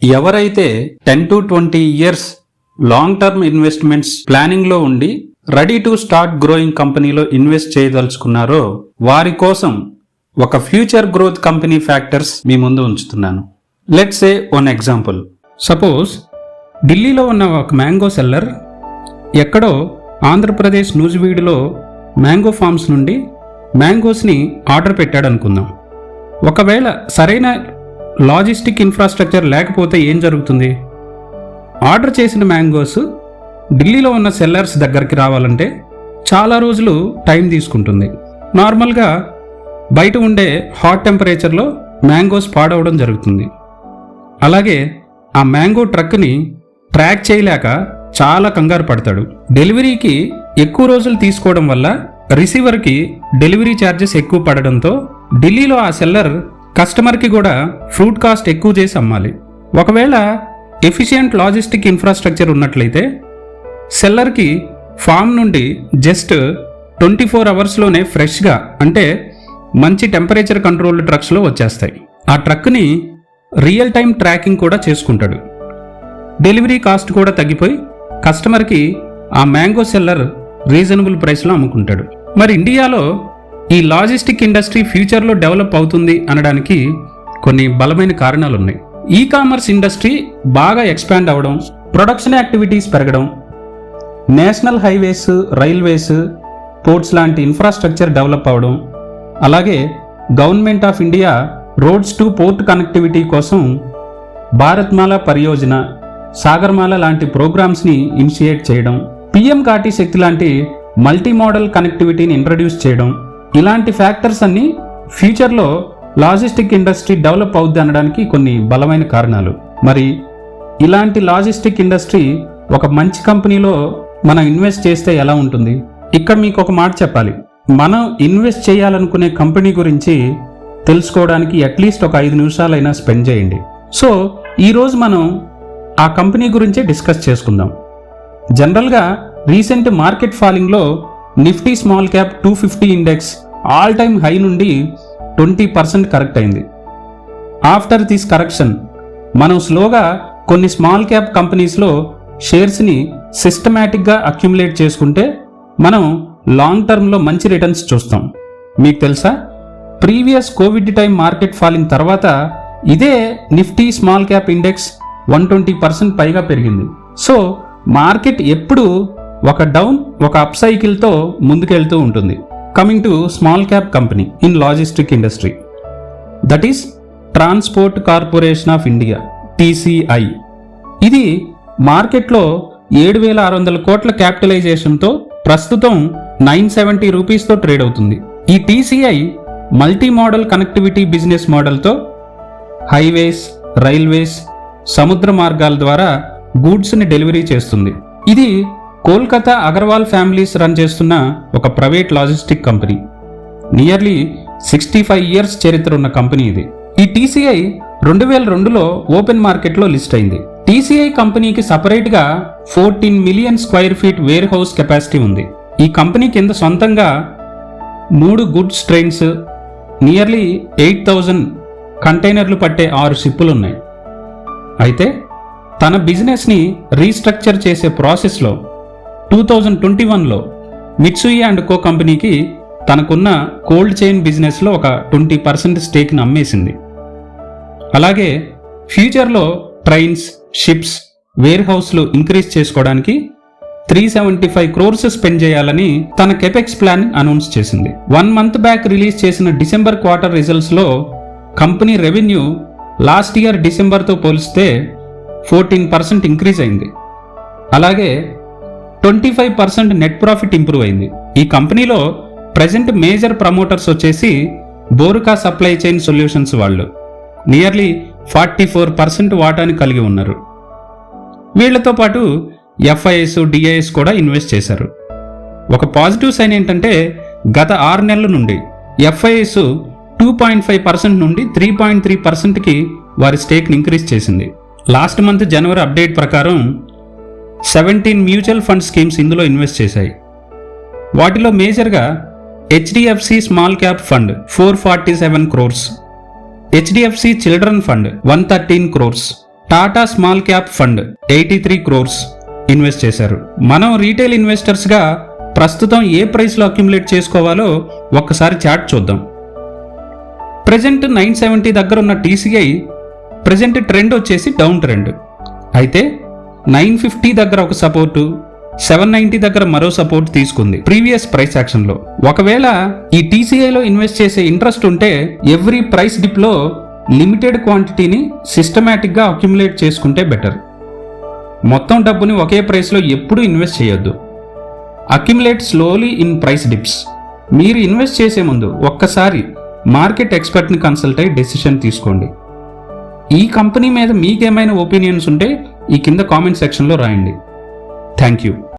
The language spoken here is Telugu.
ఎవరైతే 10 to 20 years long term investments planning లో ఉండి రెడీ టు స్టార్ట్ గ్రోయింగ్ కంపెనీలో ఇన్వెస్ట్ చేయదలుచుకున్నారో వారి కోసం ఒక ఫ్యూచర్ గ్రోత్ కంపెనీ ఫ్యాక్టర్స్ మీ ముందు ఉంచుతున్నాను. Let's say one example. Suppose ఢిల్లీలో ఉన్న ఒక మ్యాంగో సెల్లర్ ఎక్కడో ఆంధ్రప్రదేశ్ నూజివీడులో మ్యాంగో ఫార్మ్స్ నుండి మ్యాంగోస్ని ఆర్డర్ పెట్టాడు అనుకుందాం. ఒకవేళ సరైన లాజిస్టిక్ ఇన్ఫ్రాస్ట్రక్చర్ లేకపోతే ఏం జరుగుతుంది? ఆర్డర్ చేసిన మ్యాంగోస్ ఢిల్లీలో ఉన్న సెల్లర్స్ దగ్గరికి రావాలంటే చాలా రోజులు టైం తీసుకుంటుంది. నార్మల్గా బయట ఉండే హాట్ టెంపరేచర్లో మ్యాంగోస్ పాడవడం జరుగుతుంది. అలాగే ఆ మ్యాంగో ట్రక్ని ట్రాక్ చేయలేక చాలా కంగారు పడతాడు. డెలివరీకి ఎక్కువ రోజులు తీసుకోవడం వల్ల రిసీవర్కి డెలివరీ ఛార్జెస్ ఎక్కువ పడడంతో ఢిల్లీలో ఆ సెల్లర్ కస్టమర్కి కూడా ఫ్రూట్ కాస్ట్ ఎక్కువ చేసి అమ్మాలి. ఒకవేళ ఎఫిషియంట్ లాజిస్టిక్ ఇన్ఫ్రాస్ట్రక్చర్ ఉన్నట్లయితే సెల్లర్కి ఫామ్ నుండి జస్ట్ 24 అవర్స్లోనే ఫ్రెష్గా అంటే మంచి టెంపరేచర్ కంట్రోల్డ్ ట్రక్స్లో వచ్చేస్తాయి. ఆ ట్రక్ని రియల్ టైం ట్రాకింగ్ కూడా చేసుకుంటాడు. డెలివరీ కాస్ట్ కూడా తగ్గిపోయి కస్టమర్కి ఆ మ్యాంగో సెల్లర్ రీజనబుల్ ప్రైస్లో అమ్ముకుంటాడు. మరి ఇండియాలో ఈ లాజిస్టిక్ ఇండస్ట్రీ ఫ్యూచర్లో డెవలప్ అవుతుంది అనడానికి కొన్ని బలమైన కారణాలు ఉన్నాయి. ఈ కామర్స్ ఇండస్ట్రీ బాగా ఎక్స్పాండ్ అవ్వడం, ప్రొడక్షన్ యాక్టివిటీస్ పెరగడం, నేషనల్ హైవేస్, రైల్వేస్, పోర్ట్స్ లాంటి ఇన్ఫ్రాస్ట్రక్చర్ డెవలప్ అవ్వడం, అలాగే government of India roads to port connectivity కోసం భారత్మాల పరియోజన, సాగర్మాల లాంటి ప్రోగ్రామ్స్ని ఇనిషియేట్ చేయడం, పిఎం కాటి శక్తి లాంటి మల్టీ మోడల్ కనెక్టివిటీని ఇంట్రడ్యూస్ చేయడం, ఇలాంటి ఫ్యాక్టర్స్ అన్ని ఫ్యూచర్లో లాజిస్టిక్ ఇండస్ట్రీ డెవలప్ అవుద్ది అనడానికి కొన్ని బలమైన కారణాలు. మరి ఇలాంటి లాజిస్టిక్ ఇండస్ట్రీ ఒక మంచి కంపెనీలో మనం ఇన్వెస్ట్ చేస్తే ఎలా ఉంటుంది? ఇక్కడ మీకు ఒక మాట చెప్పాలి. మనం ఇన్వెస్ట్ చేయాలనుకునే కంపెనీ గురించి తెలుసుకోవడానికి అట్లీస్ట్ ఒక 5 నిమిషాలైనా స్పెండ్ చేయండి. సో ఈరోజు మనం ఆ కంపెనీ గురించే డిస్కస్ చేసుకుందాం. జనరల్గా రీసెంట్ మార్కెట్ ఫాలింగ్లో Nifty small cap 250 index all time high నుండి 20% కరెక్ట్ అయింది. ఆఫ్టర్ దిస్ కరెక్షన్ మనం స్లోగా కొన్ని స్మాల్ క్యాప్ కంపెనీస్లో షేర్స్ని సిస్టమేటిక్గా అక్యుములేట్ చేసుకుంటే మనం లాంగ్ టర్మ్లో మంచి రిటర్న్స్ చూస్తాం. మీకు తెలుసా, previous Covid time market falling తర్వాత ఇదే నిఫ్టీ స్మాల్ క్యాప్ ఇండెక్స్ 120% పైగా పెరిగింది. సో మార్కెట్ ఎప్పుడు ఒక డౌన్ ఒక అప్ సైకిల్తో ముందుకెళ్తూ ఉంటుంది. Coming to small cap company in logistic industry, that is transport corporation of India, TCI. ఇది మార్కెట్లో 7,600 కోట్ల క్యాపిటలైజేషన్తో ప్రస్తుతం 970 రూపీస్తో ట్రేడ్ అవుతుంది. ఈ TCI multi modal connectivity business మోడల్తో హైవేస్, రైల్వేస్, సముద్ర మార్గాల ద్వారా గూడ్స్ని డెలివరీ చేస్తుంది. ఇది కోల్కతా అగర్వాల్ ఫ్యామిలీస్ రన్ చేస్తున్న ఒక private logistic company. Nearly 65 years చరిత్ర ఉన్న కంపెనీ ఇది. ఈ TCI 2002లో ఓపెన్ మార్కెట్లో లిస్ట్ అయింది. TCI కంపెనీకి సపరేట్గా 14 million square feet warehouse capacity ఉంది. ఈ కంపెనీ కింద సొంతంగా 3 గుడ్స్ ట్రైన్స్, నియర్లీ 8,000 కంటైనర్లు పట్టే 6 షిప్పులు ఉన్నాయి. అయితే తన బిజినెస్ని రీస్ట్రక్చర్ చేసే ప్రాసెస్లో 2021లో మిట్సుయి అండ్ కో కంపెనీకి తనకున్న కోల్డ్ చైన్ బిజినెస్లో ఒక 20% స్టేక్ని అమ్మేసింది. అలాగే ఫ్యూచర్లో ట్రైన్స్, షిప్స్, వేర్ హౌస్లు ఇంక్రీజ్ చేసుకోవడానికి 375 crores స్పెండ్ చేయాలని తన కెపెక్స్ ప్లాన్ అనౌన్స్ చేసింది. 1 మంత్ బ్యాక్ రిలీజ్ చేసిన డిసెంబర్ క్వార్టర్ రిజల్ట్స్లో కంపెనీ రెవెన్యూ లాస్ట్ ఇయర్ డిసెంబర్తో పోలిస్తే 14% ఇంక్రీజ్ అయింది. అలాగే 25% నెట్ ప్రాఫిట్ ఇంప్రూవ్ అయింది. ఈ కంపెనీలో ప్రజెంట్ మేజర్ ప్రమోటర్స్ వచ్చేసి బోరుకా సప్లై చైన్ సొల్యూషన్స్ వాళ్ళు నియర్లీ 44% వాటాని కలిగి ఉన్నారు. వీళ్లతో పాటు FIS, DIS కూడా ఇన్వెస్ట్ చేశారు. ఒక పాజిటివ్ సైన్ ఏంటంటే గత 6 నెలల నుండి FIS 2.5% నుండి 3.3%కి వారి స్టేక్ని ఇంక్రీజ్ చేసింది. లాస్ట్ మంత్ జనవరి అప్డేట్ ప్రకారం 17 మ్యూచువల్ ఫండ్ స్కీమ్స్ ఇందులో ఇన్వెస్ట్ చేశాయి. వాటిలో మేజర్గా HDFC small cap fund 447 crores, HDFC children fund 113 crores, Tata small cap fund 83 crores invest చేశారు. మనం రీటైల్ ఇన్వెస్టర్స్గా ప్రస్తుతం ఏ ప్రైస్లో అక్యుములేట్ చేసుకోవాలో ఒక్కసారి చార్ట్ చూద్దాం. ప్రెజెంట్ 970 దగ్గర ఉన్న TCI ప్రెజెంట్ ట్రెండ్ వచ్చేసి డౌన్ ట్రెండ్. అయితే 950 దగ్గర ఒక సపోర్టు, 790 దగ్గర మరో సపోర్ట్ తీసుకుంది ప్రీవియస్ ప్రైస్ యాక్షన్లో. ఒకవేళ ఈ TCIలో ఇన్వెస్ట్ చేసే ఇంట్రెస్ట్ ఉంటే ఎవ్రీ ప్రైస్ డిప్లో లిమిటెడ్ క్వాంటిటీని సిస్టమేటిక్గా అక్యుములేట్ చేసుకుంటే బెటర్. మొత్తం డబ్బుని ఒకే ప్రైస్లో ఎప్పుడూ ఇన్వెస్ట్ చేయొద్దు. Accumulate slowly in price dips. మీరు ఇన్వెస్ట్ చేసే ముందు ఒక్కసారి మార్కెట్ ఎక్స్పర్ట్ని కన్సల్ట్ అయ్యి డెసిషన్ తీసుకోండి. ఈ కంపెనీ మీద మీకేమైనా ఒపీనియన్స్ ఉంటే ఈ కింద కామెంట్ సెక్షన్లో రాయండి. Thank you.